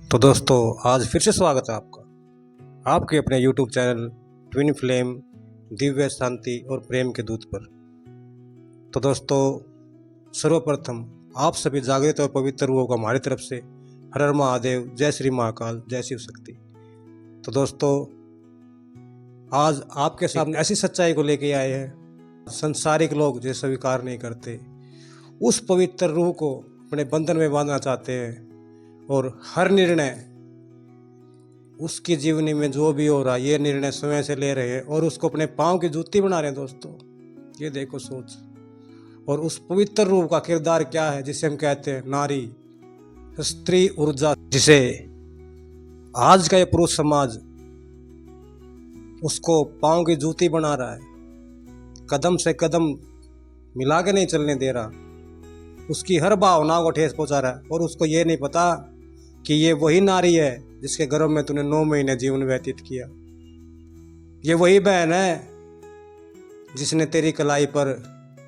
तो दोस्तों आज फिर से स्वागत है आपका आपके अपने YouTube channel twin flame Divya शांति और प्रेम के दूत पर। तो दोस्तों सर्वप्रथम आप सभी जागृत और पवित्र रूहों को हमारी तरफ से हर हर महादेव, जय श्री महाकाल, जय शिव शक्ति। तो दोस्तों आज आपके सामने ऐसी सच्चाई को लेके आए हैं संसारिक लोग जो स्वीकार नहीं करते। उस पवित्र रूह को अपने बंधन में बांधना चाहते हैं और हर निर्णय उसकी जीवनी में जो भी हो रहा है ये निर्णय स्वयं से ले रहे हैं और उसको अपने पाँव की जूती बना रहे हैं। दोस्तों ये देखो सोच। और उस पवित्र रूप का किरदार क्या है जिसे हम कहते हैं नारी, स्त्री ऊर्जा, जिसे आज का ये पुरुष समाज उसको पाँव की जूती बना रहा है, कदम से कदम मिला के नहीं चलने दे रहा, उसकी हर भावना को ठेस पहुंचा रहा है। और उसको ये नहीं पता कि ये वही नारी है जिसके गर्भ में तूने 9 महीने जीवन व्यतीत किया। ये वही बहन है जिसने तेरी कलाई पर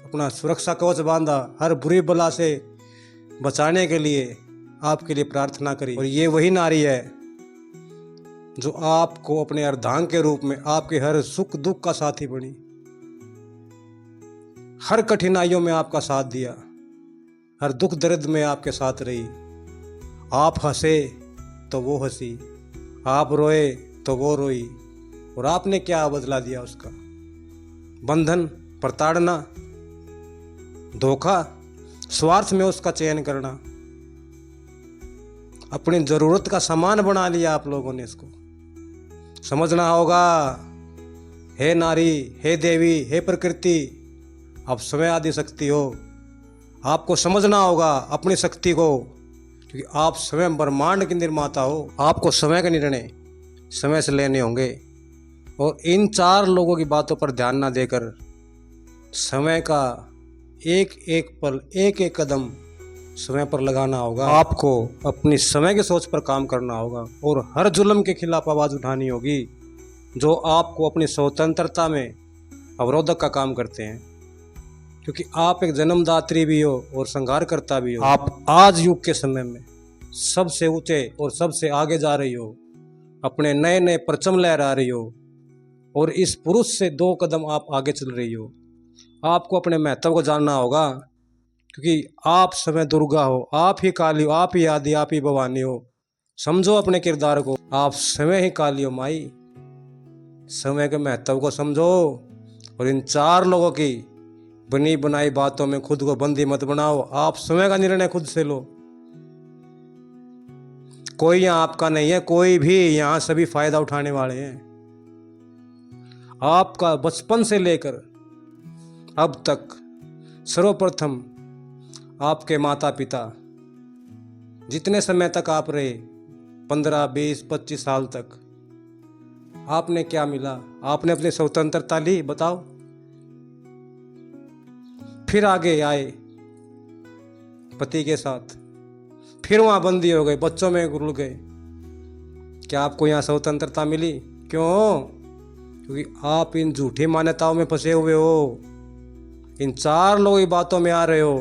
अपना सुरक्षा कवच बांधा, हर बुरी बला से बचाने के लिए आपके लिए प्रार्थना करी। और ये वही नारी है जो आपको अपने अर्धांग के रूप में आपके हर सुख दुख का साथी बनी, हर कठिनाइयों में आपका साथ दिया, हर दुख दर्द में आपके साथ रही। आप हंसे तो वो हंसी, आप रोए तो वो रोई। और आपने क्या बदला दिया उसका? बंधन, प्रताड़ना, धोखा, स्वार्थ में उसका चयन करना, अपनी जरूरत का सामान बना लिया आप लोगों ने। इसको समझना होगा। हे नारी, हे देवी, हे प्रकृति, आप समय आदि शक्ति हो। आपको समझना होगा अपनी शक्ति को, क्योंकि आप स्वयं ब्रह्मांड के निर्माता हो। आपको समय के निर्णय समय से लेने होंगे और इन 4 लोगों की बातों पर ध्यान ना देकर समय का एक एक पल, एक एक कदम समय पर लगाना होगा। आपको अपनी समय की सोच पर काम करना होगा और हर जुल्म के खिलाफ आवाज़ उठानी होगी जो आपको अपनी स्वतंत्रता में अवरोधक का काम करते हैं। क्योंकि आप एक जन्मदात्री भी हो और संहारकर्ता भी हो। आप आज युग के समय में सबसे ऊंचे और सबसे आगे जा रही हो, अपने नए नए परचम लहरा रही हो और इस पुरुष से 2 कदम आप आगे चल रही हो। आपको अपने महत्व को जानना होगा, क्योंकि आप समय दुर्गा हो, आप ही काली हो, आप ही आदि, आप ही भवानी हो। समझो अपने किरदार को, आप समय ही काली हो माई। समय के महत्व को समझो और इन 4 लोगों की बनी बनाई बातों में खुद को बंदी मत बनाओ। आप समय का निर्णय खुद से लो। कोई यहाँ आपका नहीं है, कोई भी, यहाँ सभी फायदा उठाने वाले हैं। आपका बचपन से लेकर अब तक सर्वप्रथम आपके माता पिता जितने समय तक आप रहे, 15, 20, 25 साल तक, आपने क्या मिला? आपने अपनी स्वतंत्रता ली? बताओ। फिर आगे आए पति के साथ, फिर वहां बंदी हो गए, बच्चों में घुल गए। क्या आपको यहाँ स्वतंत्रता मिली? क्यों? क्योंकि आप इन झूठी मान्यताओं में फंसे हुए हो, इन 4 लोगों की बातों में आ रहे हो।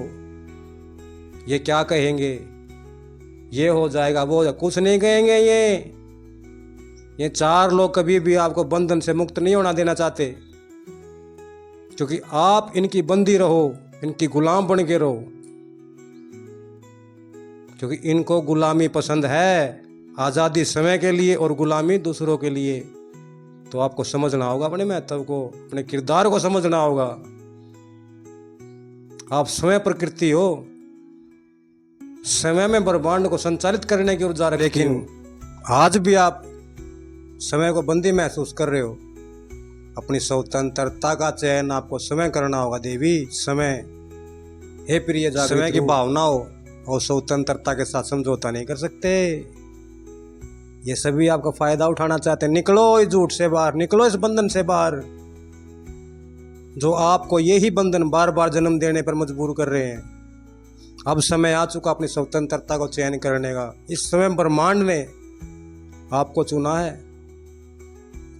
ये क्या कहेंगे, ये हो जाएगा, वो कुछ नहीं कहेंगे। ये 4 लोग कभी भी आपको बंधन से मुक्त नहीं होना देना चाहते, क्योंकि आप इनकी बंदी रहो, इनकी गुलाम बन के रहो, क्योंकि इनको गुलामी पसंद है। आज़ादी समय के लिए और गुलामी दूसरों के लिए। तो आपको समझना होगा अपने महत्व को, अपने किरदार को समझना होगा। आप स्वयं प्रकृति हो, समय में ब्रह्मांड को संचालित करने की ऊर्जा रखते हो। लेकिन आज भी आप समय को बंदी महसूस कर रहे हो। अपनी स्वतंत्रता का चयन आपको समय करना होगा देवी। समय, हे प्रिय जागृत, समय की भावनाओं और स्वतंत्रता के साथ समझौता नहीं कर सकते। ये सभी आपका फायदा उठाना चाहते हैं। निकलो इस झूठ से बाहर, निकलो इस बंधन से बाहर जो आपको यही बंधन बार बार जन्म देने पर मजबूर कर रहे हैं। अब समय आ चुका अपनी स्वतंत्रता को चयन करने का। इस समय ब्रह्मांड ने आपको चुना है।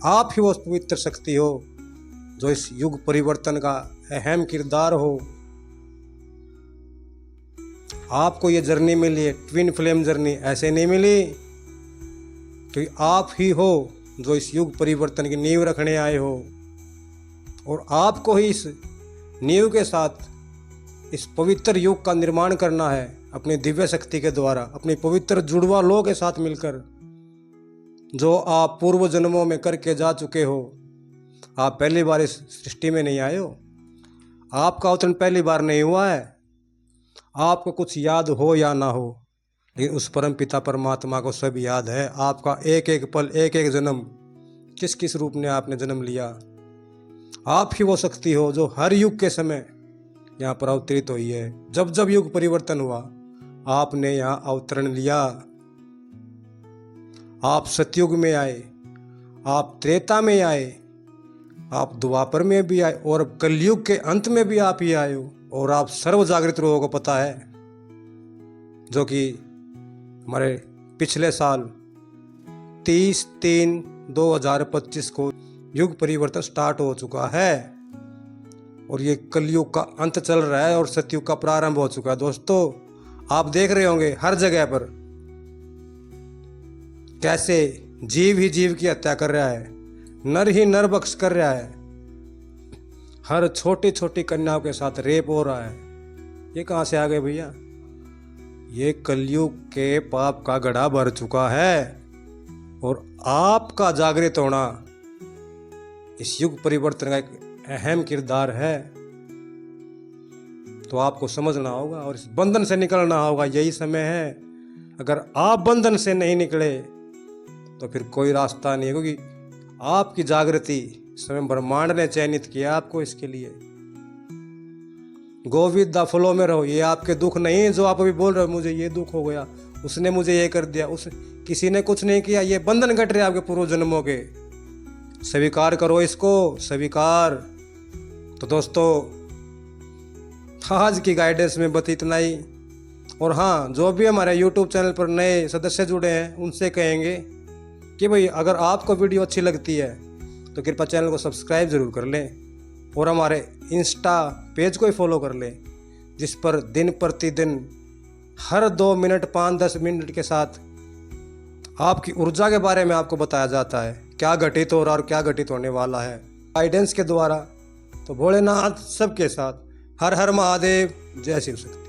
आप ही वो पवित्र शक्ति हो जो इस युग परिवर्तन का अहम किरदार हो। आपको ये जर्नी मिली है, ट्विन फ्लेम जर्नी, ऐसे नहीं मिली कि आप ही हो जो इस युग परिवर्तन की नींव रखने आए हो, और आपको ही इस नींव के साथ इस पवित्र युग का निर्माण करना है अपनी दिव्य शक्ति के द्वारा, अपनी पवित्र जुड़वा लोह के साथ मिलकर, जो आप पूर्व जन्मों में करके जा चुके हो। आप पहली बार इस सृष्टि में नहीं आए हो, आपका अवतरण पहली बार नहीं हुआ है। आपको कुछ याद हो या ना हो, लेकिन उस परम पिता परमात्मा को सब याद है। आपका एक एक पल, एक एक जन्म, किस किस रूप में आपने जन्म लिया। आप ही वो शक्ति हो जो हर युग के समय यहाँ पर अवतरित हुई है। जब जब युग परिवर्तन हुआ, आपने यहाँ अवतरण लिया। आप सतयुग में आए, आप त्रेता में आए, आप द्वापर में भी आए, और कलयुग के अंत में भी आप ही आए हो। और आप सर्व जागृत लोगों को पता है, जो कि हमारे पिछले साल 30/3/2025 को युग परिवर्तन स्टार्ट हो चुका है, और ये कलयुग का अंत चल रहा है और सतयुग का प्रारंभ हो चुका है। दोस्तों, आप देख रहे होंगे हर जगह पर कैसे जीव ही जीव की हत्या कर रहा है, नर ही नर बख्श कर रहा है, हर छोटी छोटी कन्याओं के साथ रेप हो रहा है। ये कहाँ से आ गए भैया? ये कलयुग के पाप का गड्ढा भर चुका है, और आपका जागृत होना इस युग परिवर्तन का एक अहम किरदार है। तो आपको समझना होगा और इस बंधन से निकलना होगा। यही समय है। अगर आप बंधन से नहीं निकले तो फिर कोई रास्ता नहीं है, क्योंकि आपकी जागृति स्वयं ब्रह्मांड ने चयनित किया आपको इसके लिए। गो विद द फ्लो में रहो। ये आपके दुख नहीं है जो आप अभी बोल रहे हो, मुझे ये दुख हो गया, उसने मुझे ये कर दिया, किसी ने कुछ नहीं किया। ये बंधन घट रहे आपके पूर्व जन्मों के। स्वीकार करो इसको, स्वीकार। तो दोस्तों, आज की गाइडेंस में बस इतना ही। और हाँ, जो भी हमारे YouTube चैनल पर नए सदस्य जुड़े हैं उनसे कहेंगे कि भाई, अगर आपको वीडियो अच्छी लगती है तो कृपया चैनल को सब्सक्राइब ज़रूर कर लें, और हमारे इंस्टा पेज को ही फॉलो कर लें, जिस पर दिन प्रतिदिन हर 2 मिनट 5-10 मिनट के साथ आपकी ऊर्जा के बारे में आपको बताया जाता है, क्या घटित हो रहा और क्या घटित होने वाला है गाइडेंस के द्वारा। तो भोलेनाथ सबके साथ। हर हर महादेव। जय शिव शक्ति।